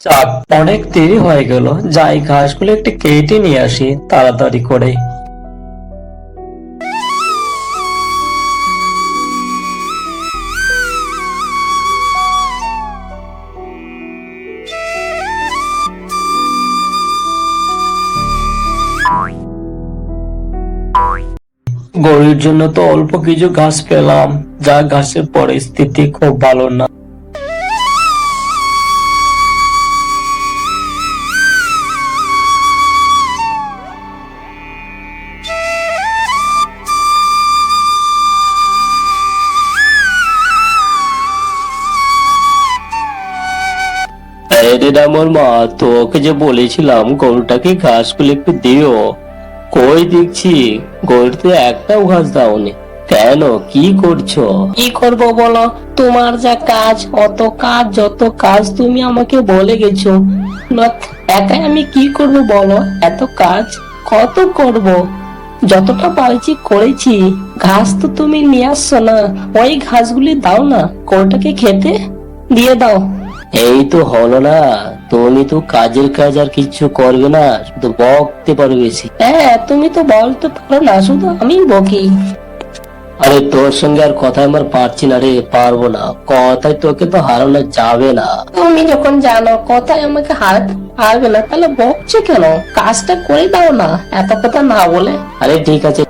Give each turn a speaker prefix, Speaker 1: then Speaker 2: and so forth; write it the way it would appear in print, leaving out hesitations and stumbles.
Speaker 1: যাক, অনেক দেরি হয়ে গেল। যাই, ঘাসগুলো একটু কেটে নিয়ে আসি তাড়াতাড়ি করে। গরুর জন্য তো অল্প কিছু ঘাস পেলাম, যা ঘাসের পরিস্থিতি খুব ভালো না। রে আমার মা, তোকে যে বলেছিলাম গরুটাকে ঘাসগুলো একটু দিও, কই দেখছি গরুতে একটাও ঘাস দাওনি কেন? কি করছো?
Speaker 2: কি করব বলো? তোমার যা কাজ, অত কাজ, যত কাজ তুমি আমাকে বলে গেছো না, একাই আমি কি করব বলো? এত কাজ কত করব? যতটা পারছি করেছি। ঘাস তো তুমি নিয়ে আসছো না, ওই ঘাসগুলি দাও না, গরুটাকে খেতে দিয়ে দাও।
Speaker 1: এই তো হলো না, তুমি তো কাজের কাজ আর কিছু করবে না, শুধু বকতে পারো বেশি।
Speaker 2: হ্যাঁ, তুমি তো বলতে পারো না, শুধু আমি বকি।
Speaker 1: আরে তোর সঙ্গে আর কথা আমার পারছি না রে, পারবো না, কথায় তোকে তো হারানো যাবে না।
Speaker 2: তুমি যখন জানো কথায় আমাকে হারাতে পারবে না, তাহলে বকছো কেন? কাজটা করে দাও না, এত কথা না বলে।
Speaker 1: আরে ঠিক আছে,